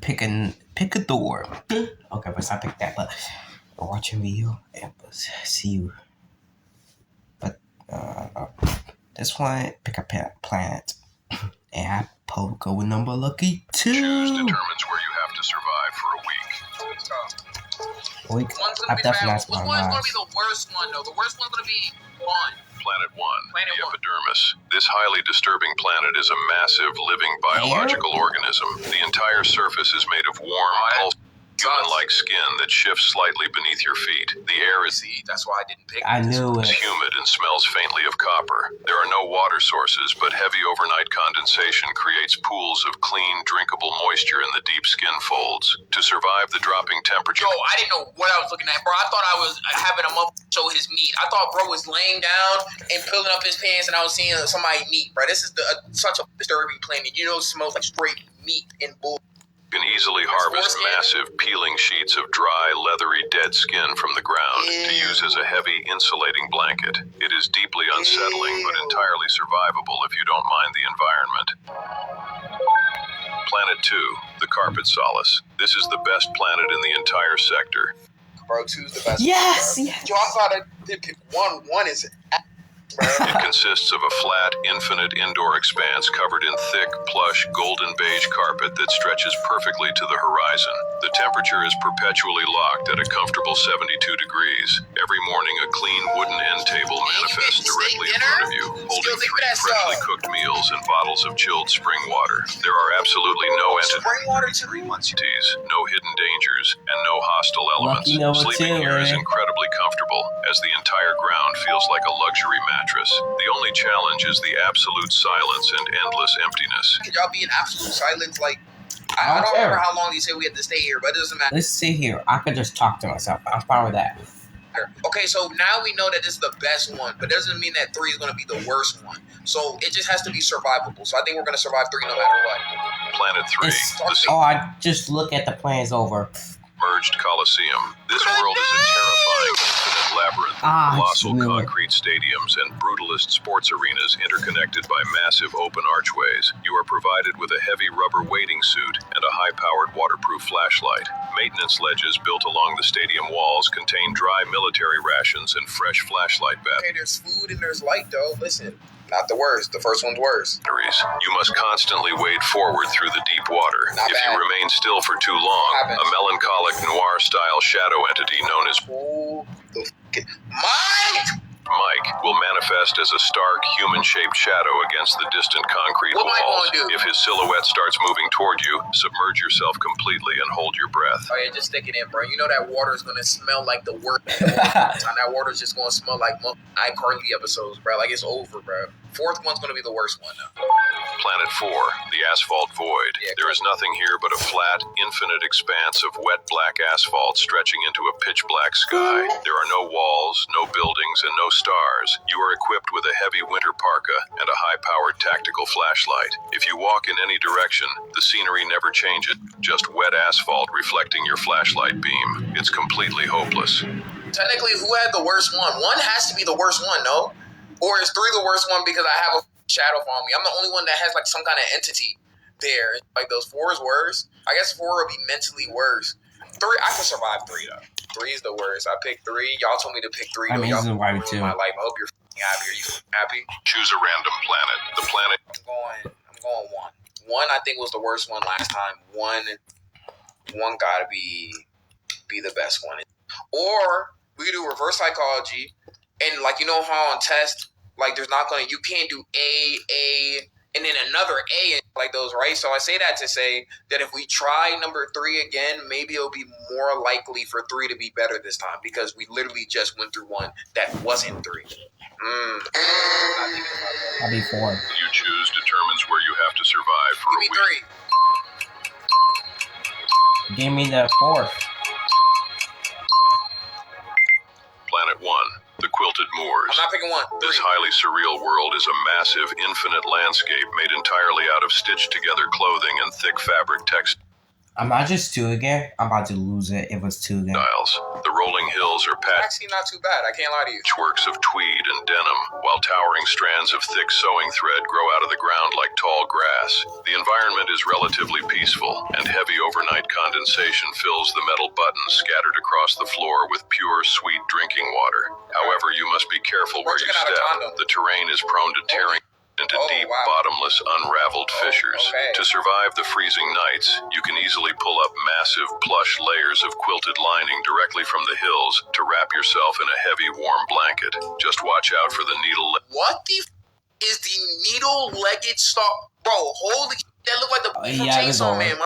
pick a door. Okay, but I pick that. But watching video, see you. But this one, pick a planet, and I go with number lucky 2. Choose determines where you have to survive for a week. One's gonna be bad. Which one's gonna be the worst one though? The worst one's gonna be one. Planet 1, the Epidermis. This highly disturbing planet is a massive living biological organism. The entire surface is made of warm, pulsed, human-like skin that shifts slightly beneath your feet. The air is that's why I didn't pick I knew it. humid and smells faintly of copper. There are no water sources, but heavy overnight condensation creates pools of clean, drinkable moisture in the deep skin folds. To survive the dropping temperature... Yo, I didn't know what I was looking at, bro. I thought I was having a motherfucker show his meat. I thought bro was laying down and pulling up his pants and I was seeing somebody meat, bro. This is such a disturbing planet. You know, it smells like straight meat and bull. You can easily harvest massive peeling sheets of dry, leathery, dead skin from the ground to use as a heavy insulating blanket. It is deeply unsettling, but entirely survivable if you don't mind the environment. Planet 2, the Carpet Solace. This is the best planet in the entire sector. Bro, 2's the best. Yes, one, yes. Yo, I thought I did pick 1. 1 is... It consists of a flat, infinite indoor expanse covered in thick, plush, golden beige carpet that stretches perfectly to the horizon. The temperature is perpetually locked at a comfortable 72 degrees. Every morning, a clean wooden end table manifests directly in front of you, holding 3 freshly cooked meals and bottles of chilled spring water. There are absolutely no entities, no hidden dangers, and no hostile elements. Sleeping here is incredibly comfortable, as the entire ground feels like a luxury mattress. The only challenge is the absolute silence and endless emptiness. Could y'all be in absolute silence? Like, I don't remember how long they said we had to stay here, but it doesn't matter. Let's sit here. I could just talk to myself. I'm fine with that. Okay, so now we know that this is the best one, but it doesn't mean that 3 is going to be the worst one. So it just has to be survivable. So I think we're going to survive 3 no matter what. Planet 3. I just look at the plans over. Merged Coliseum. This world is a terrifying, infinite labyrinth of colossal concrete stadiums and brutalist sports arenas interconnected by massive open archways. You are provided with a heavy rubber wading suit and a high-powered waterproof flashlight. Maintenance ledges built along the stadium walls contain dry military rations and fresh flashlight batteries. Okay, there's food and there's light, though. Listen. Not the worst. The first one's worse. You must constantly wade forward through the deep water. If you remain still for too long, a melancholic noir-style shadow entity known as Mike will manifest as a stark, human-shaped shadow against the distant concrete walls. If his silhouette starts moving toward you, submerge yourself completely and hold your breath. Oh yeah, just stick it in, bro. You know that water is gonna smell like the worst. That water is just gonna smell like iCarly episodes, bro. Like it's over, bro. 4th one's gonna be the worst one now. Planet 4, the Asphalt Void. There is nothing here but a flat, infinite expanse of wet black asphalt stretching into a pitch black sky. There are no walls, no buildings, and no stars. You are equipped with a heavy winter parka and a high-powered tactical flashlight. If you walk in any direction, the scenery never changes, just wet asphalt reflecting your flashlight beam. It's completely hopeless. Technically, who had the worst one? 1 has to be the worst one, no? Or is 3 the worst one because I have a shadow on me? I'm the only one that has like some kind of entity there. Like those 4 is worse. I guess 4 would be mentally worse. 3, I can survive 3 though. 3 is the worst. I picked 3. Y'all told me to pick 3. I mean, y'all ruined my life. I hope you're happy. Are you happy? Choose a random planet. The planet. I'm going 1. 1 I think was the worst one last time. 1 gotta be the best one. Or we could do reverse psychology. And like, you know how on test, like you can't do A, and then another A, like those, right? So I say that to say that if we try number 3 again, maybe it'll be more likely for 3 to be better this time because we literally just went through 1 that wasn't 3. I'll be 4. You choose determines where you have to survive for a week. Give me the 4th. Planet 1. The Quilted Moors. I'm not picking 1. This highly surreal world is a massive, infinite landscape made entirely out of stitched-together clothing and thick fabric text. I'm not just 2 again. I'm about to lose it if it's 2 again. Styles. The rolling hills are Actually, not too bad. I can't lie to you. patchworks of tweed and denim, while towering strands of thick sewing thread grow out of the ground like tall grass. The environment is relatively peaceful, and heavy overnight condensation fills the metal buttons scattered across the floor with pure, sweet drinking water. However, you must be careful where you Working out a step. condom. The terrain is prone to tearing into deep, bottomless, unraveled fissures. okay. To survive the freezing nights, you can easily pull up massive, plush layers of quilted lining directly from the hills to wrap yourself in a heavy, warm blanket. Just watch out for the needle. What the is the needle-legged stalk? Bro, holy that look like the from yeah, it's Chainsaw over. Man.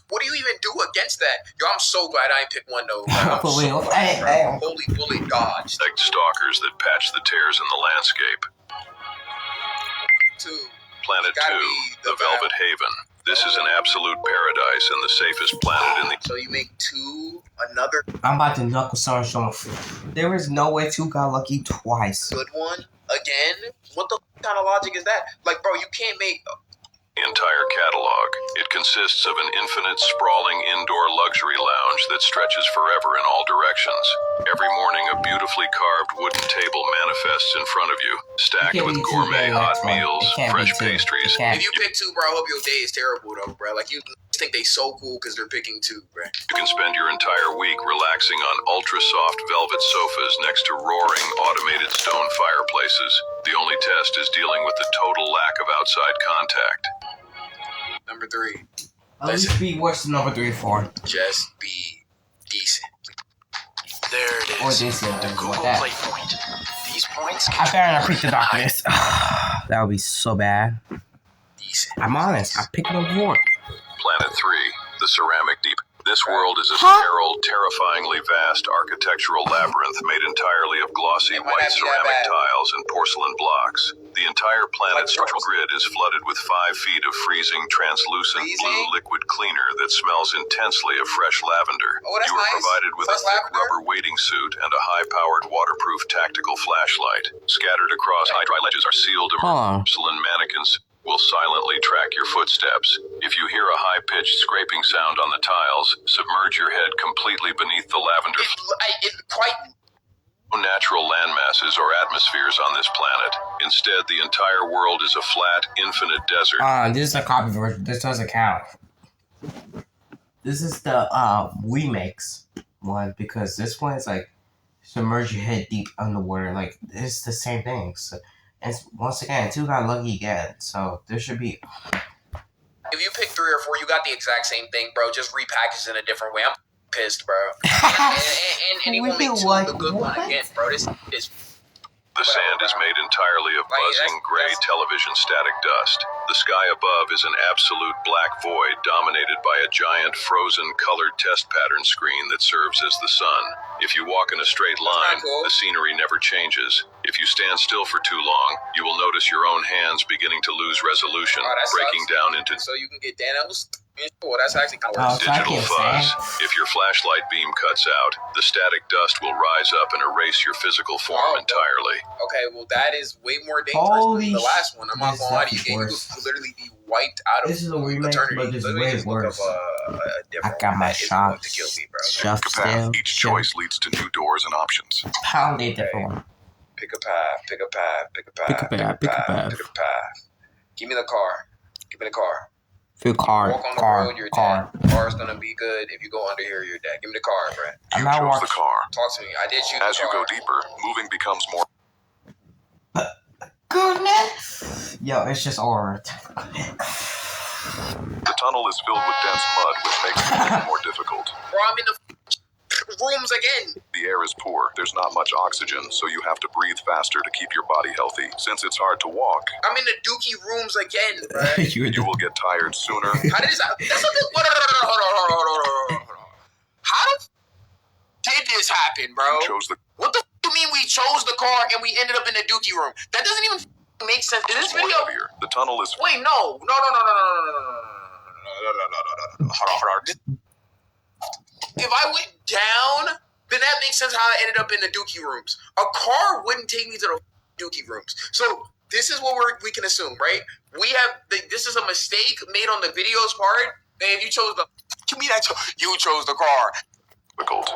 What do you even do against that? Yo, I'm so glad I ain't picked one though. I'm For so real. glad, Hey, bro. hey. Holy bullet dodged. Legged stalkers that patch the tears in the landscape. 2. Planet Gotta 2, be the Velvet Haven. This is an absolute paradise and the safest planet in the... So you make 2 another I'm about to knuckle Sarge off. There is no way 2 got lucky twice. good one again? What the kind of logic is that? Like, bro, you can't make. entire catalog. It consists of an infinite, sprawling indoor luxury lounge that stretches forever in all directions. Every morning, a beautifully carved wooden table manifests in front of you, stacked with gourmet hot meals, fresh pastries. If you pick 2, bro, I hope your day is terrible though, bro. Like you think they so cool because they're picking 2, bro. You can spend your entire week relaxing on ultra-soft velvet sofas next to roaring, automated stone fireplaces. The only test is dealing with the total lack of outside contact. Number 3, At least be worse than number 3 or 4. just be decent. There it Or is. decent. The Like Google that. Play Point. These points I better not pick the darkness. That would be so bad. Decent. I'm honest. I picked number 4. Planet 3, the Ceramic Deep. This world is a sterile, terrifyingly vast architectural labyrinth made entirely of glossy It might white not be that ceramic bad. tiles and porcelain blocks. The entire planet's Like structural frozen. grid is flooded with 5 feet of freezing, translucent Freezing? blue liquid cleaner that smells intensely of fresh lavender. Oh, that's You are nice. provided with Fresh a thick lavender? rubber wading suit and a high-powered waterproof tactical flashlight. Scattered across high-dry ledges are sealed Hold on. porcelain mannequins will silently track your footsteps. If you hear a high-pitched scraping sound on the tiles, submerge your head completely beneath the lavender. It quite. No natural landmasses or atmospheres on this planet. Instead, the entire world is a flat, infinite desert. This is a copy version. This doesn't count. This is the remix one because this one is like submerge your head deep underwater. Like it's the same thing. So, and once again, 2 got lucky again. So there should be. If you pick 3 or 4, you got the exact same thing, bro. Just repackaged in a different way. I'm pissed, bro. And he won't make 2 the good one again, bro. This is. The sand is made entirely of Like, buzzing gray that's- television static dust. The sky above is an absolute black void dominated by a giant frozen colored test pattern screen that serves as the sun. If you walk in a straight line, cool. the scenery never changes. If you stand still for too long, you will notice your own hands beginning to lose resolution, Oh, that breaking sucks. down into So you can get Danos. Well, that's actually kind of Oh, worse. so I digital can't fuzz. say. If your flashlight beam cuts out, the static dust will rise up and erase your physical form Oh. entirely. Okay, well, that is way more dangerous Holy than the last one. I'm not this gonna lie to you. is You worse. could literally be wiped out of This is a remix, eternity. but it's Let me way just look worse. up a I different got one my that is going to kill shots. me, bro. Stuff Pick a path. still. Each choice leads to new doors and options. Pound a different one. Pick a path, pick a path, pick a path, Pick a path, pick a path. pick a path. Give me the car. Give me the car. Feel car, Walk on the car, road, you're car. dead. Car's gonna be good. If you go under here, you're dead. Give me the car, bro. I'm You not chose the watching. car. Talk to me. I did choose As the you car. go deeper, moving becomes more. Goodness. Yo, it's just alright. The tunnel is filled with dense mud, which makes moving more difficult. Bro, I'm in the rooms again. The air is poor. There's not much oxygen, so you have to breathe faster to keep your body healthy. Since it's hard to walk, I'm in the dookie rooms again, bro. You're you will get tired sooner. How did this happen? That's what this, hold on. How the did this happen, bro? You chose the What the you mean we chose the car and we ended up in the dookie room? That doesn't even make sense. Is this more video? heavier. The tunnel is Wait, no. Hold on. If I went down, then that makes sense how I ended up in the dookie rooms. A car wouldn't take me to the dookie rooms. So this is what we can assume, right? This is a mistake made on the video's part. And if you chose the You mean you chose the car? Difficult.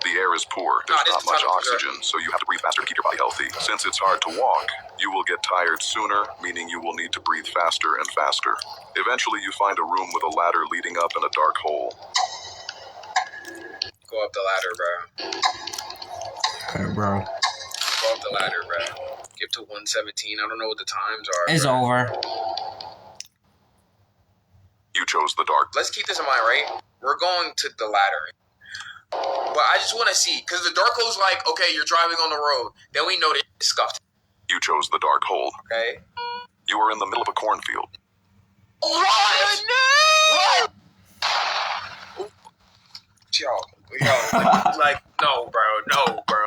The air is poor. There's not much oxygen, so you have to breathe faster to keep your body healthy. Since it's hard to walk, you will get tired sooner, meaning you will need to breathe faster and faster. Eventually, you find a room with a ladder leading up in a dark hole. Go up the ladder, bro. Okay, bro. Go up the ladder, bro. Get to 117. I don't know what the times are. It's bro. over. You chose the dark. Let's keep this in mind, right? We're going to the ladder. But I just want to see, because the dark hole's like, okay, you're driving on the road. Then we know that it's scuffed. You chose the dark hole. Okay? You are in the middle of a cornfield. What? Yo, like, no, bro, no, bro.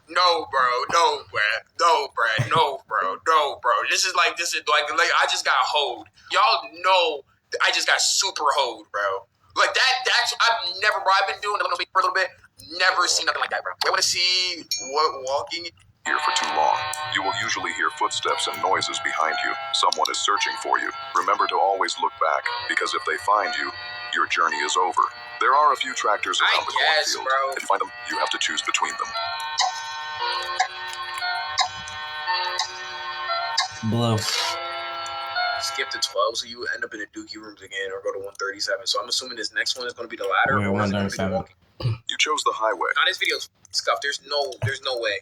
No, bro, no, bro. No, bro, no, bro, no, bro. This is like, I just got hoed. Y'all know I just got super hoed, bro. Like that's I've been doing it for a little bit. Never seen nothing like that, bro. I want to see what walking Here for too long. You will usually hear footsteps and noises behind you. Someone is searching for you. Remember to always look back, because if they find you, your journey is over. There are a few tractors around the cornfield. Bro. To find them, you have to choose between them. Blue. skip to 12, so you end up in the Dookie rooms again, or go to 137. So I'm assuming this next one is going to be the ladder. Wait, or is it gonna be the 137. walking? You chose the highway. Now this video's scuffed. There's no way.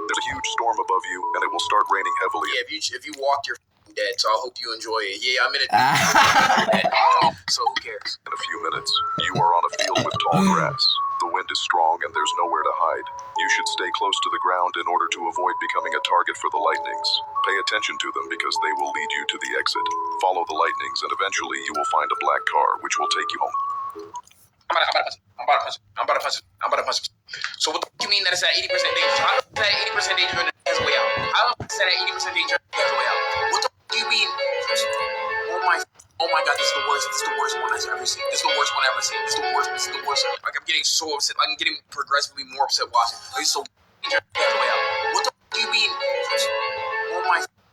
There's a huge storm above you, and it will start raining heavily. Yeah, if you walk, you're dead. So I hope you enjoy it. Yeah, I'm in a so who cares? In a few minutes, you are on a field with tall grass. The wind is strong, and there's nowhere to hide. You should stay close to the ground in order to avoid becoming a target for the lightnings. Pay attention to them because they will lead you to the exit. Follow the lightnings, and eventually you will find a black car, which will take you home. I'm about to punch him. So what the f- you mean that it's at 80% danger? How is that 80% danger and it has a way out? How is that 80% danger and it has a way out? What the f- do you mean? Oh my god, this is the worst. This is the worst one I've ever seen. This is the worst one I've ever seen. This is the worst. Like, I'm getting so upset. I'm getting progressively more upset watching. Like, it's so danger and it has a way out. What the f- do you mean?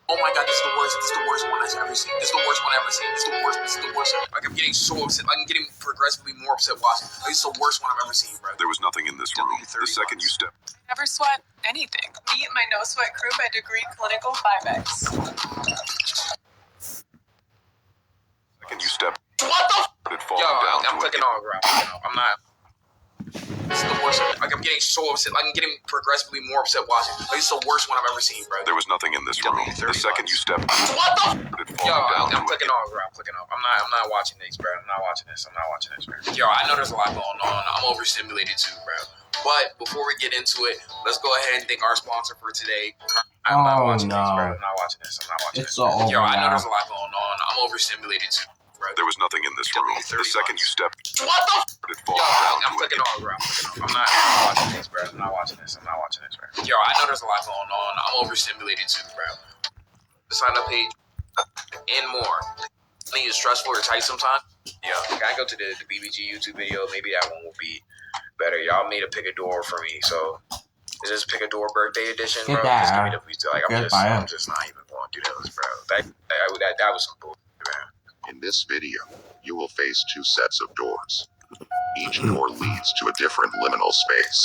Oh my god, this is the worst. This is the worst one I've ever seen. This is the worst one I've ever seen. This is the worst. Like, I'm getting so upset. I'm getting progressively more upset watching. Like, it's the worst one I've ever seen, bro. There was nothing in this room. The second you step, Never sweat anything. Meet my No Sweat Crew by Degree Clinical 5X. step, What the? started falling Yo, down I'm to clicking on, bro. I'm not. This is the worst. Like, I'm getting so upset. Like, I'm getting progressively more upset watching. Like, it's the worst one I've ever seen, bro. There was nothing in this room. The second you step, What the? started Yo, falling down I'm to clicking on, bro. I'm clicking on. I'm not watching this, bro. I'm not watching this, bro. Yo, I know there's a lot going on. I'm overstimulated too, bro. But before we get into it, let's go ahead and thank our sponsor for today. I'm not watching this, bro. I'm not watching this. It's all over Yo, I know now. there's a lot going on. I'm overstimulated too, bro. There was nothing in this room. The second you step, What the? started Yo, falling down I'm to clicking on, bro. I'm not watching this, bro. I'm not watching this, bro. Yo, I know there's a lot going on. I'm overstimulated too, bro. The sign up page and more. I think it's stressful or tight sometimes. Yeah, can I go to the BBG YouTube video? Maybe that one will be better. Y'all made a pick a door for me, so is this pick a door birthday edition, bro? Get that, Just give me the like, Goodbye. I'm just not even going to do those, bro. That was some bullshit, man. In this video, you will face two sets of doors. Each door leads to a different liminal space.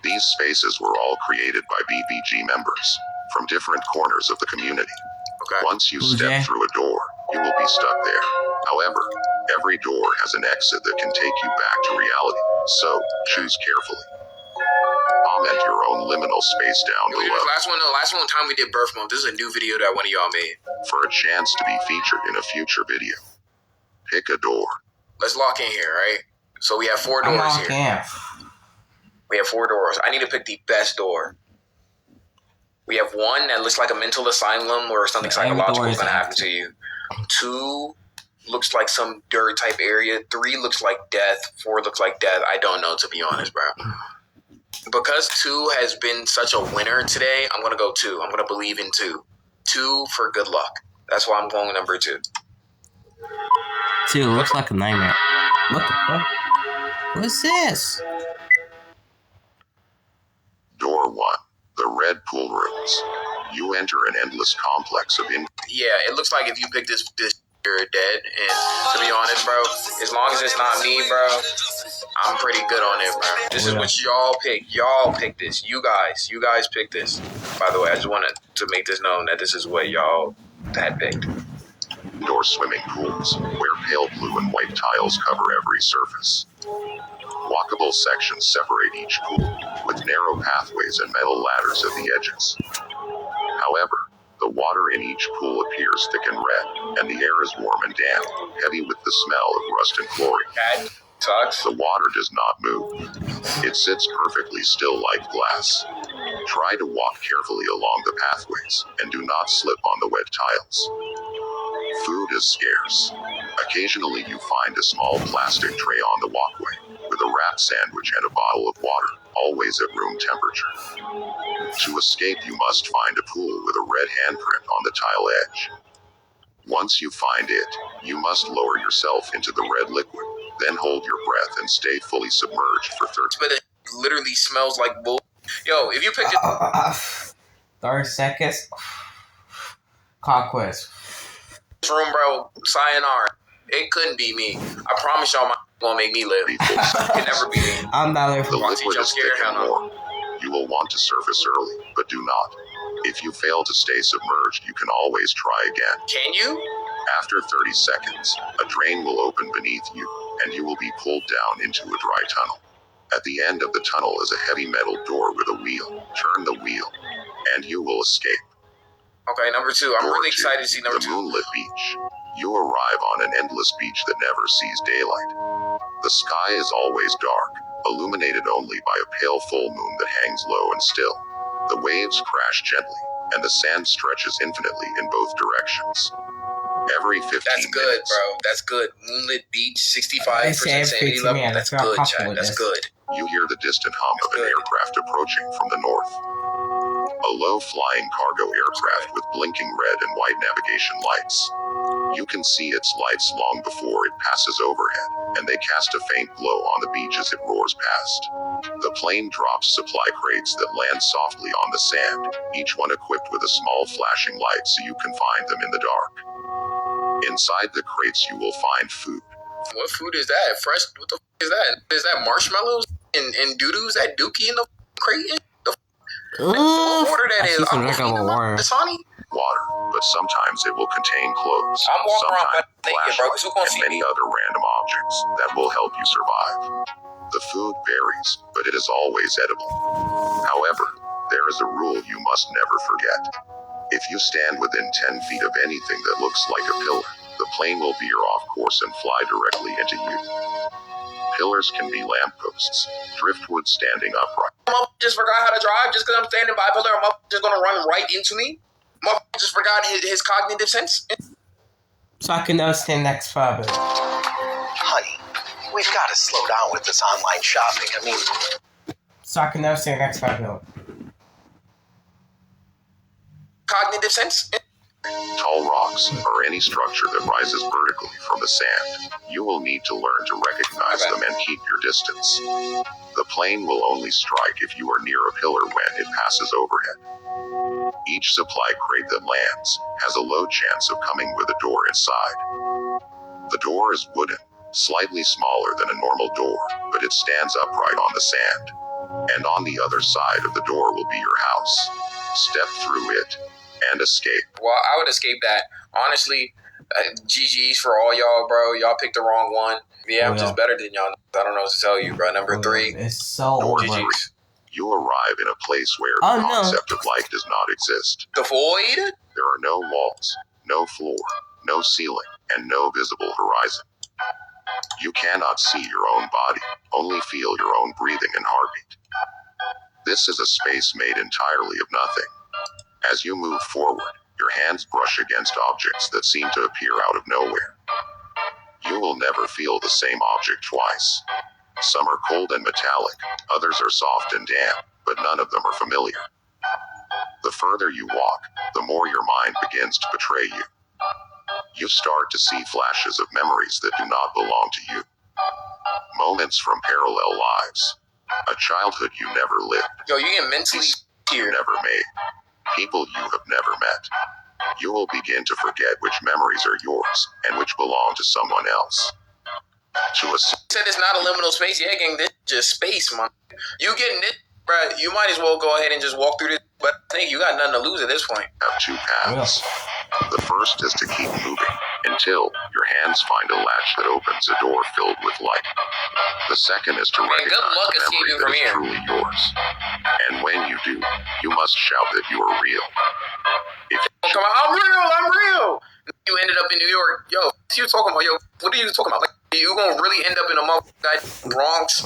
These spaces were all created by BBG members from different corners of the community. Okay. Once you Who's step that? through a door, you will be stuck there. However, every door has an exit that can take you back to reality, so choose carefully. Comment your own liminal space down We did below the last one time we did birth month. This is a new video that one of y'all made. for a chance to be featured in a future video. Pick a door. Let's lock in here, right? So we have 4 I'm doors on here. camp. We have 4 doors. I need to pick the best door. We have 1 that looks like a mental asylum or something Every door psychological is is going to happen to you. 2 looks like some dirt type area. 3 looks like death. 4 looks like death. I don't know, to be honest, bro. Because 2 has been such a winner today, I'm going to go 2. I'm going to believe in 2. 2 for good luck. That's why I'm going number 2. 2 looks like a nightmare. What the fuck? What's this? Door 1. The Red Pool Rooms. You enter an endless complex of Yeah, it looks like if you pick this you're dead. And to be honest, bro, As long as it's not me, bro, I'm pretty good on it, bro. This is what y'all pick. Y'all pick this. You guys pick this. By the way, I just wanted to make this known that this is what y'all had picked. Indoor swimming pools, where pale blue and white tiles cover every surface. Walkable sections separate each pool, with narrow pathways and metal ladders at the edges. However, the water in each pool appears thick and red, and the air is warm and damp, heavy with the smell of rust and chlorine. That sucks. The water does not move. It sits perfectly still like glass. Try to walk carefully along the pathways, and do not slip on the wet tiles. Food is scarce. Occasionally you find a small plastic tray on the walkway, with a wrapped sandwich and a bottle of water, always at room temperature. To escape, you must find a pool with a red handprint on the tile edge. Once you find it, you must lower yourself into the red liquid, then hold your breath and stay fully submerged for 30 But it literally smells like bull. Yo, if you picked it 30 seconds. Conquest. this room, bro, sayonara. It couldn't be me. I promise y'all, my gonna make me live. It can never be me. I'm not there The for Once you liquid jump is scared, thick and hell no. warm. You will want to surface early, but do not. If you fail to stay submerged, you can always try again. Can you? After 30 seconds, a drain will open beneath you, and you will be pulled down into a dry tunnel. At the end of the tunnel is a heavy metal door with a wheel. Turn the wheel, and you will escape. Okay, number 2. I'm Door really 2, excited to see number the 2. moonlit beach. You arrive on an endless beach that never sees daylight. The sky is always dark, illuminated only by a pale full moon that hangs low and still. The waves crash gently, and the sand stretches infinitely in both directions. Every 15 That's good, minutes, bro. That's good. Moonlit beach, 65% They say every sanity 15 level. minutes. That's We're good, comfortable Chad. with That's this. good. you hear the distant hum of an Good. aircraft approaching from the north. A low-flying cargo aircraft with blinking red and white navigation lights. You can see its lights long before it passes overhead, and they cast a faint glow on the beach as it roars past. The plane drops supply crates that land softly on the sand, each one equipped with a small flashing light so you can find them in the dark. Inside the crates you will find food. What food is that? Fresh? What the f- is that? Is that marshmallows and doo-doo? Is that dookie in the crate? What water that is? I'm like I'm a warrior. Dasani? Water, but sometimes it will contain clothes, I'm walking around sometimes naked, bro, 'cause who gonna flashlights, see and many other random objects that will help you survive. The food varies, but it is always edible. However, there is a rule you must never forget. If you stand within 10 feet of anything that looks like a pillar, the plane will veer off course and fly directly into you. Pillars can be lampposts, driftwood standing upright. Motherfucker just forgot how to drive just because I'm standing by a pillar. Motherfucker just gonna run right into me. Motherfucker just forgot his cognitive sense. So I can understand next further. Honey, we've got to slow down with this online shopping. I mean, So I can understand next further. Cognitive sense. Tall rocks, or any structure that rises vertically from the sand. You will need to learn to recognize them and keep your distance. The plane will only strike if you are near a pillar when it passes overhead. Each supply crate that lands has a low chance of coming with a door inside. The door is wooden, slightly smaller than a normal door, but it stands upright on the sand. And on the other side of the door will be your house. Step through it and escape. Well, I would escape that. Honestly, GG's for all y'all, bro. Y'all picked the wrong one. Yeah, I'm just better than y'all. I don't know what to tell you, bro. Number 3. It's so Door over. 3. You arrive in a place where Oh, the no. concept of light does not exist. The void? There are no walls, no floor, no ceiling, and no visible horizon. You cannot see your own body, only feel your own breathing and heartbeat. This is a space made entirely of nothing. As you move forward, your hands brush against objects that seem to appear out of nowhere. You will never feel the same object twice. Some are cold and metallic, others are soft and damp, but none of them are familiar. The further you walk, the more your mind begins to betray you. You start to see flashes of memories that do not belong to you. Moments from parallel lives. A childhood you never lived. Yo, you get mentally You here. never made. People you have never met. You will begin to forget which memories are yours and which belong to someone else. to a Said it's not a liminal space. Yeah, gang, this just space, man. You getting this, bro? You might as well go ahead and just walk through this. But I think you got nothing to lose at this point. have two paths. The first is to keep moving until your hands find a latch that opens a door filled with light. The second is to Man, good recognize luck the memory escaping that from is here. truly yours. And when you do, you must shout that you are real. If Come on, I'm real. You ended up in New York. Yo, what you talking about? Yo, what are you talking about? Like, you gonna really end up in a motherfucking Bronx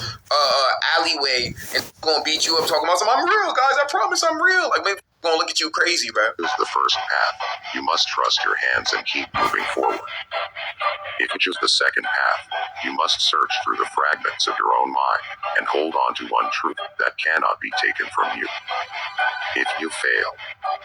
alleyway and gonna beat you up talking about something. I'm real, guys. I promise I'm real. Like, man, gonna look at you crazy, bro. is the first path, you must trust your hands and keep moving forward. If you choose the second path, you must search through the fragments of your own mind and hold on to one truth that cannot be taken from you. If you fail,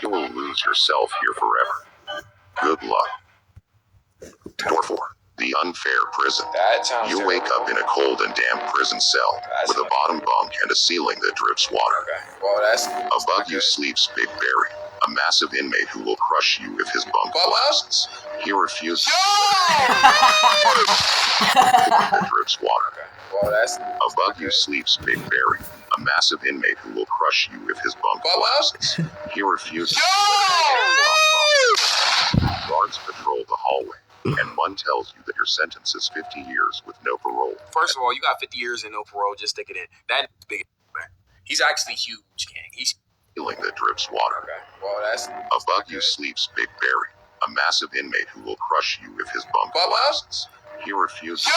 you will lose yourself here forever. Good luck. Door 4. The unfair prison. That sounds You wake up in a cold and damp prison cell with a bottom bunk and a ceiling that drips water. Okay. Well, that's Above you sleeps Big Barry, a massive inmate who will crush you if his bunk collapses. He refuses. That drips water. okay. Well, that's Above you sleeps Big Barry, a massive inmate who will crush you if his bunk collapses. He refuses. Guards patrol the hallway, and one tells you that your sentence is 50 years with no parole. First of all, you got 50 years and no parole. Just stick it in. That's big, man. He's actually huge, gang. He's Ceiling that drips water. okay. Well, that's Above you sleeps Big Barry, a massive inmate who will crush you if his bunk collapses. He refuses.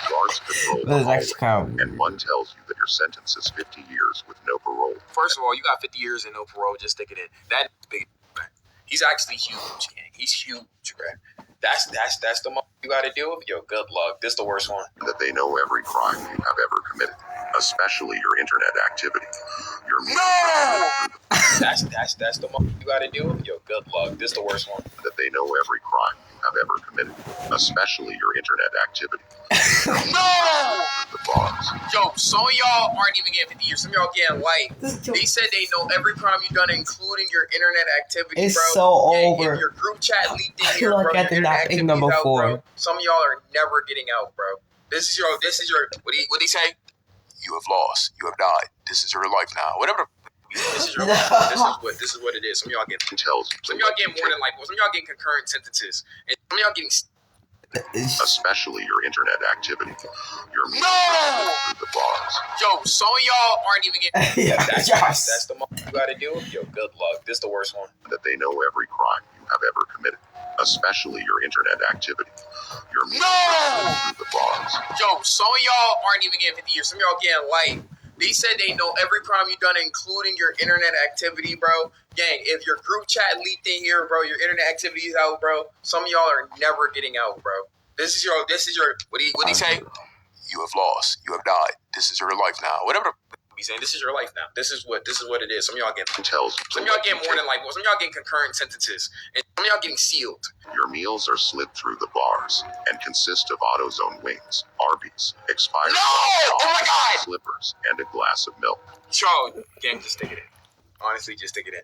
Guards patrol the That is hallway, actually kind of and one tells you that your sentence is 50 years with no parole. First of all, you got 50 years and no parole. Just stick it in. That's big, man. He's actually huge, gang. He's huge, man. That's the moment you got to deal with. Yo, good luck. This is the worst one. That they know every crime you have ever committed, especially your internet activity. Your That's the moment you got to deal with. Yo, good luck. This is the worst one. that they know every crime you have ever committed, especially your internet activity. The bars. Yo, some of y'all aren't even getting 50 years. Some of y'all getting light. They said they know every crime you've done, including your internet activity, It's bro. so Yeah, over. If your group chat leaked in I here, feel like bro, I your did internet not think activity's number out, 4. bro. Some of y'all are never getting out, bro. This is your. What do you say? You have lost. You have died. This is your life now. Whatever. This is your life. This is what it is. Some of y'all getting. Tells you Some of y'all getting more than like. Some of y'all getting concurrent sentences, and some of y'all getting. especially your internet activity. Your through the bars. Yo, some of y'all aren't even getting. Yes. That's the moment you got to deal with. Yo, good luck. This is the worst one. That they know every crime you have ever committed, especially your internet activity. Your through the bars. Yo, some of y'all aren't even getting 50 years. Some of y'all getting light. They said they know every crime you've done, including your internet activity, bro. Gang, if your group chat leaked in here, bro, your internet activity is out, bro. Some of y'all are never getting out, bro. This is your. What do you say? You have lost. You have died. This is your life now. Whatever the be saying. This is your life now. This is what it is. Some of y'all getting. Tells you Some of y'all getting more than like. Some of y'all getting concurrent sentences, and some of y'all getting sealed. your meals are slid through the bars and consist of AutoZone wings, Arby's, expired Oh my God! slippers, and a glass of milk. Yo, gang, just stick it in. Honestly, just stick it in.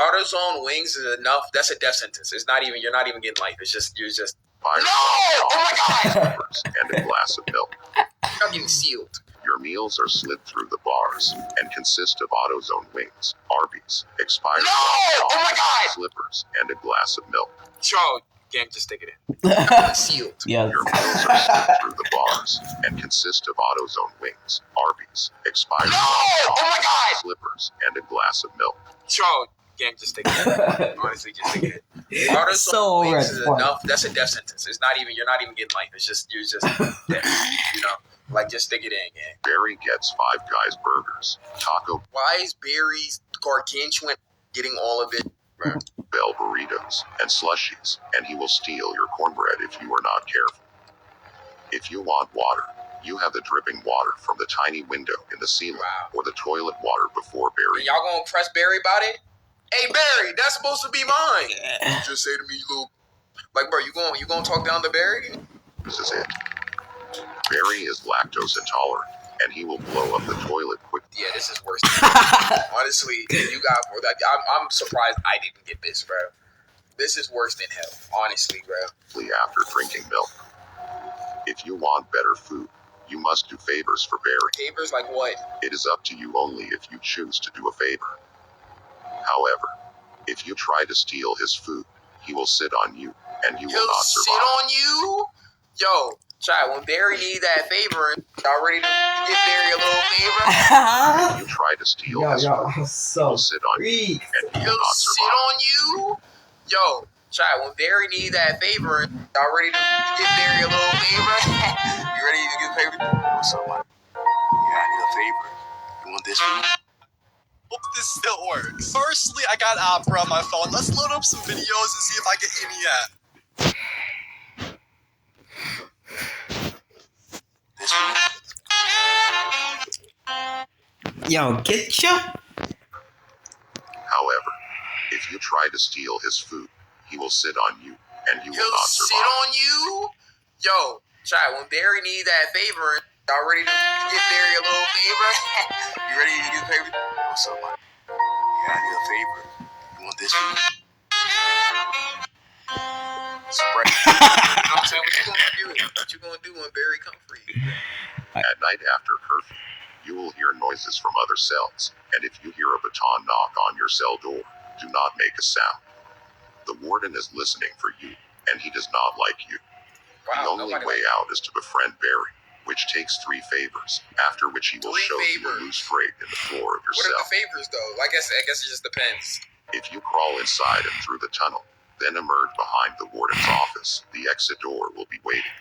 AutoZone wings is enough. That's a death sentence. It's not even. You're not even getting life. You're just. Expired Oh my God! slippers, and a glass of milk. You're getting sealed. Your meals are slid through the bars and consist of AutoZone wings, Arby's, expired Oh my God! slippers, and a glass of milk. Yo, gang, just stick it in. Sealed. Yes. Your meals are slid through the bars and consist of AutoZone wings, Arby's, expired Oh my God! slippers, and a glass of milk. Yo, gang, just stick it in. Honestly, just stick it in. AutoZone So wings over is at point. enough. That's a death sentence. It's not even. You're not even getting life. You're just dead. You know, like just stick it in, gang. Barry gets Five Guys burgers, Taco Why is Barry's gargantuan getting all of it? Bell burritos, and slushies, and he will steal your cornbread if you are not careful. If you want water, you have the dripping water from the tiny window in the ceiling, Wow. or the toilet water before Barry. And y'all gonna press Barry about it? Hey Barry, that's supposed to be mine. Just say to me, little, like, bro, you gonna talk down to Barry? This is it. Barry is lactose intolerant, and he will blow up the toilet quickly Yeah, this is worse. Honestly, you got. I'm surprised I didn't get this, bro. This is worse than hell. Honestly, bro. after drinking milk. If you want better food, you must do favors for Barry. Favors like what? It is up to you only if you choose to do a favor. However, if you try to steal his food, he will sit on you, and you will He'll not sit survive. on you? Yo, child, when Barry need that favor, y'all ready to give Barry a little favor? If you try to steal his food, I'm he so will sit on you, weak. and you will He'll not sit survive. on you? Yo, child, when Barry need that favor, y'all ready to give Barry a little favor? You ready to give a favor? What's up, man? Yeah, I need a favor. You want this food? Hope this still works. Firstly, I got Opera on my phone. Let's load up some videos and see if I get any yet. This food? Yo, get your. However, if you try to steal his food, he will sit on you, and you will He'll not sit survive. on you? Yo, child, when Barry need that favor, y'all ready to give Barry a little favor? You ready to give a favor? What's up, man? Yeah, I need a favor. You want this food? Sprite. You know what I'm saying? What you gonna do? What you gonna do when Barry come for you? At night after curfew, you will hear noises from other cells, and if you hear a baton knock on your cell door, do not make a sound. The warden is listening for you, and he does not like you. The Wow, only nobody way out is to befriend Barry, which takes 3 favors, after which he will 3 show you a favors. loose grate in the floor of your What are cell. the favors though? I guess it just depends. If you crawl inside and through the tunnel, then emerge behind the warden's office, the exit door will be waiting.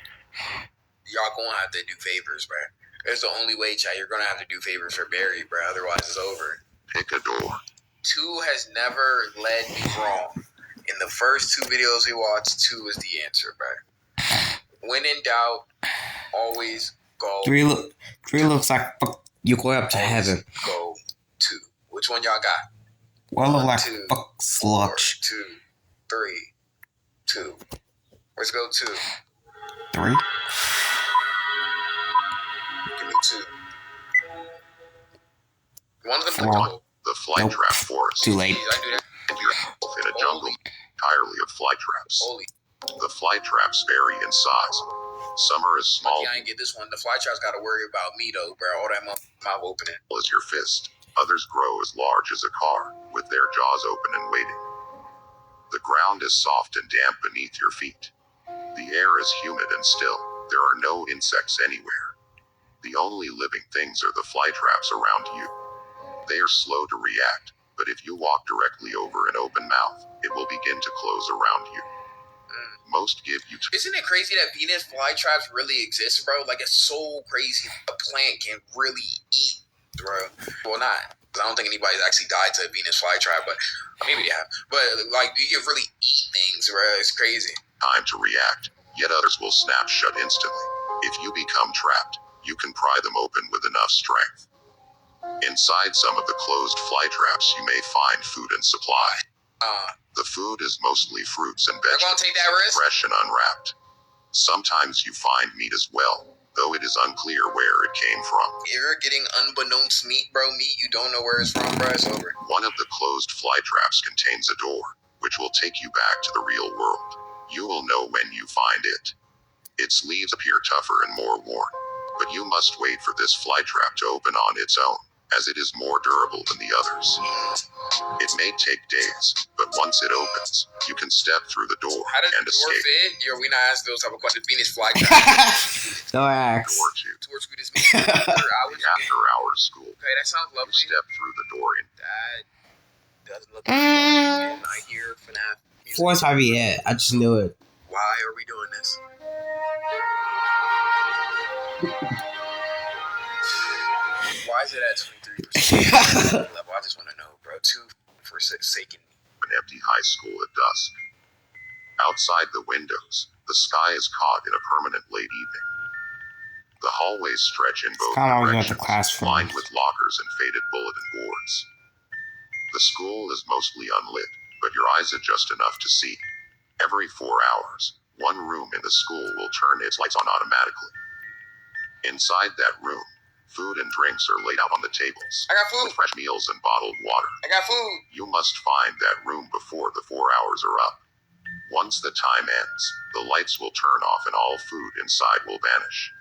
Y'all gonna have to do favors, bro. It's the only way, child. You're gonna have to do favors for Barry, bro. Otherwise, it's over. Pick a door. 2 has never led me wrong. In the first 2 videos we watched, 2 is the answer, bro. When in doubt, always go. 3 looks like fuck. You go up to always heaven. Go 2. Which one y'all got? Well, look 1, like 2, fuck 4, slush. 2, 3, 2. Let's go 2. 3. Give me 2. One of them 4. go. The fly Nope. trap forest. Too late. Jeez, I do that. Find yourself in a jungle entirely of fly traps. Holy. The fly traps vary in size. Some are as small Yeah, I ain't get this one. The fly trap's got to worry about me though, bro. All that mouth opening. as your fist. Others grow as large as a car, with their jaws open and waiting. The ground is soft and damp beneath your feet. The air is humid and still. There are no insects anywhere. The only living things are the fly traps around you. They are slow to react, but if you walk directly over an open mouth, it will begin to close around you. Most give you Isn't it crazy that Venus flytraps really exist, bro? Like, it's so crazy a plant can really eat, bro. Well, not. 'Cause I don't think anybody's actually died to a Venus flytrap, but maybe they have. But, like, you can really eat things, bro. It's crazy. time to react, yet others will snap shut instantly. If you become trapped, you can pry them open with enough strength. Inside some of the closed fly traps, you may find food and supply. The food is mostly fruits and You're gonna vegetables, take that risk? fresh and unwrapped. Sometimes you find meat as well, though it is unclear where it came from. If you're getting unbeknownst meat, bro, meat you don't know where it's from, bro, it's over. One of the closed fly traps contains a door, which will take you back to the real world. You will know when you find it. Its leaves appear tougher and more worn, but you must wait for this fly trap to open on its own, as it is more durable than the others. It may take days, but once it opens, you can step through the door How does and the door escape. fit? Yo, we not asking those type of questions. Venus flytrap. Don't ask. Door 2. Towards food is meat. After hours. The after-hours school. Okay, that sounds You lovely. step through the door in. That doesn't look and I hear FNAF music. 4 is probably it. I just knew it. Why are we doing this? Why is it at 23% level? I just want to know, bro. 2 for sake. An empty high school at dusk. Outside the windows, the sky is caught in a permanent late evening. The hallways stretch in both Come on, we got the directions, classroom. lined with lockers and faded bulletin boards. The school is mostly unlit, but your eyes adjust enough to see. Every 4 hours, one room in the school will turn its lights on automatically. Inside that room, food and drinks are laid out on the tables, I got food. with fresh meals and bottled water. I got food. You must find that room before the 4 hours are up. Once the time ends, the lights will turn off and all food inside will vanish.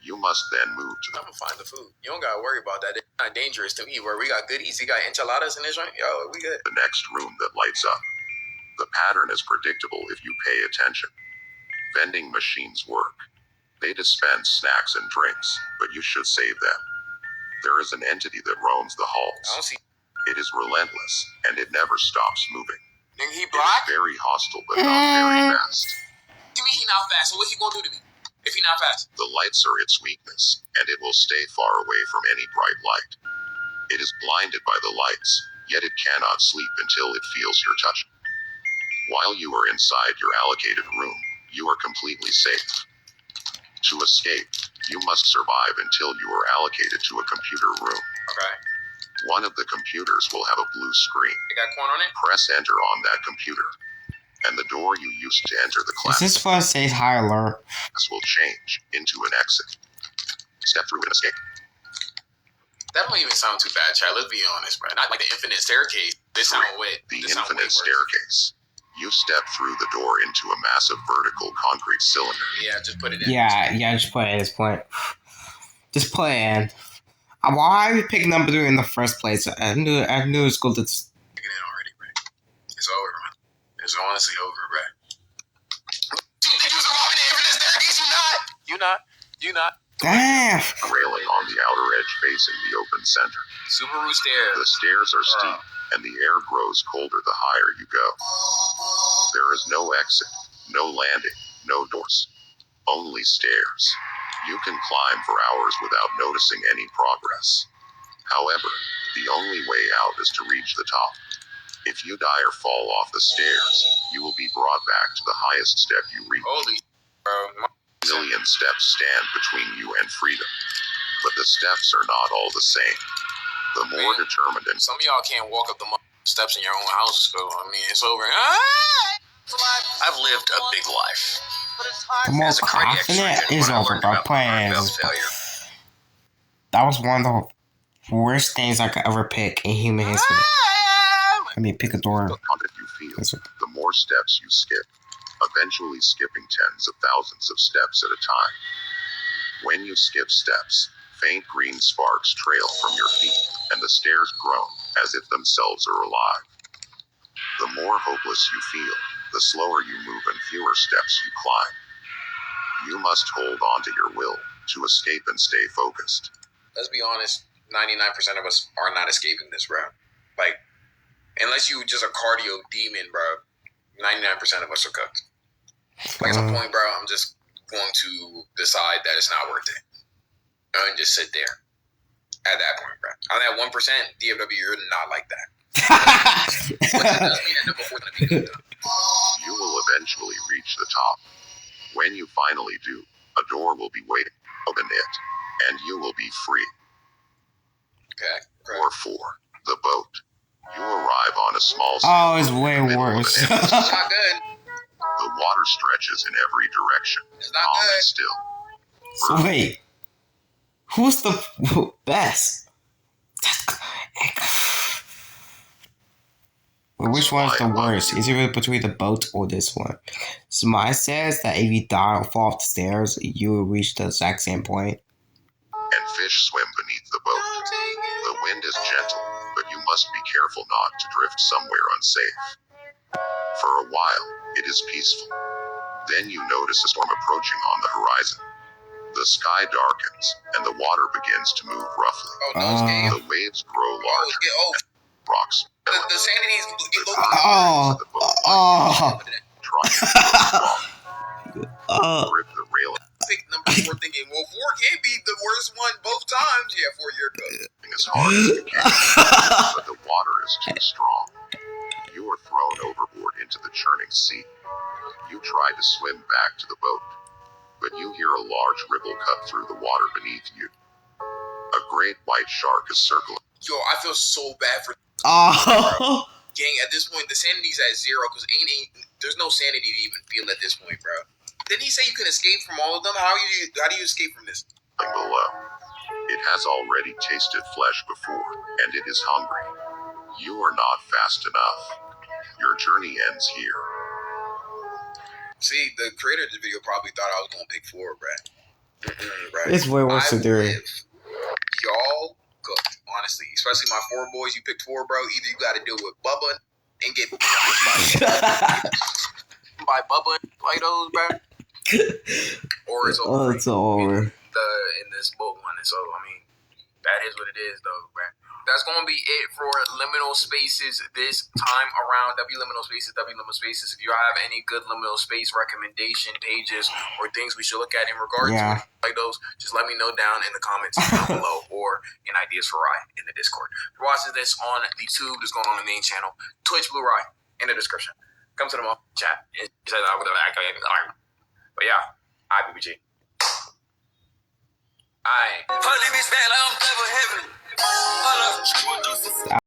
You must then move to I'm gonna find the food. You don't gotta worry about that. It's not dangerous to me. Where we got goodies, we got enchiladas in this joint. Yo, we good. the next room that lights up. The pattern is predictable if you pay attention. Vending machines work. They dispense snacks and drinks, but you should save them. There is an entity that roams the I halls. don't see. It is relentless, and it never stops moving. Nigga, he It is black. very hostile, but not very fast. You mean he not fast? So what he gonna do to me if he not fast? The lights are its weakness, and it will stay far away from any bright light. It is blinded by the lights, yet it cannot sleep until it feels your touch. While you are inside your allocated room, you are completely safe. To escape, you must survive until you are allocated to a computer room. Okay. One of the computers will have a blue screen. They got corn on it. Press enter on that computer, and the door you used to enter the Is class this for says high alert? will change into an exit. Step through and escape. That don't even sound too bad, Chad. Let's be honest, bro. Not like the infinite staircase. This sound way. The This sound way infinite worse. staircase. You step through the door into a massive vertical concrete cylinder. Yeah, just put it in. Yeah, just play at this point. Just play in. Why we pick number 3 in the first place? I knew it was going to. Get in already, bro. It's over, man. It's honestly over, bro. You think you surviving the infinite staircase? You not. Damn! Railing on the outer edge facing the open center. Subaru The stairs. stairs are steep, and the air grows colder the higher you go. There is no exit, no landing, no doors. Only stairs. You can climb for hours without noticing any progress. However, the only way out is to reach the top. If you die or fall off the stairs, you will be brought back to the highest step you reach. Holy, bro. A million steps stand between you and freedom. But the steps are not all the same. The more Man. determined and Some of y'all can't walk up the steps in your own house, so I mean, it's over. I've lived a big life. The more As a cardiac confident surgeon, is when I over learned by about playing. heart failure, That was one of the worst things I could ever pick in human history. I mean, pick a door. the confident you feel, the more steps you skip, eventually skipping tens of thousands of steps at a time. When you skip steps, faint green sparks trail from your feet, and the stairs groan as if themselves are alive. The more hopeless you feel, the slower you move and fewer steps you climb. You must hold on to your will to escape and stay focused. let's be honest, 99% of us are not escaping this, bro. Like, unless you just a cardio demon, bro, 99% of us are cooked. Like, at some point, bro, I'm just going to decide that it's not worth it. And just sit there. At that point, bro. On that 1%, DFW, you're not like that. But that doesn't mean that number 4 is going to be good, though. You will eventually reach the top. When you finally do, a door will be waiting. Open it, and you will be free. Okay. Or 4. The boat. You arrive on a small Oh, it's sailboat way in the middle of an worse. endless It's not good. The water stretches in every direction, It's not calm and good. still. So wait, who's the best? Which one's the worst? Is it between the boat or this one? So mine says that if you die or fall off the stairs, you will reach the exact same point. And fish swim beneath the boat. The wind is gentle, but you must be careful not to drift somewhere unsafe. For a while, it is peaceful. Then you notice a storm approaching on the horizon. The sky darkens, and the water begins to move roughly. Oh, those games. The waves grow Oh, larger, rocks the sanities get low. Oh, oh, oh. grip the railing Pick number 4 thinking, well, 4 can't be the worst one both times. Yeah, 4 year ago. as hard as you can, but the water is too strong. You are thrown overboard into the churning sea. You try to swim back to the boat, but you hear a large ripple cut through the water beneath you. A great white shark is circling. Yo, I feel so bad for Oh. gang. At this point, the sanity's at 0 because there's no sanity to even feel at this point, bro. Didn't he say you can escape from all of them? How do you escape from this? Below. It has already tasted flesh before, and it is hungry. You are not fast enough. Your journey ends here. See, the creator of this video probably thought I was gonna pick 4, bruh. It's way worse than 3. Y'all cooked, honestly. Especially my 4 boys. You picked 4, bro. Either you got to deal with Bubba and get by Bubba and Play-Dohs, bro. Or it's over. It's over. In this boat one. So, I mean, that is what it is, though, bro. That's going to be it for Liminal Spaces this time around. Liminal Spaces. If you have any good Liminal Space recommendation pages or things we should look at in regards to like those, just let me know down in the comments down below or in Ideas for Rye in the Discord. If you're watching this on the tube, that's going on the main channel, Twitch Blue Rye in the description. Come to the chat. But yeah, IBBG. Aye.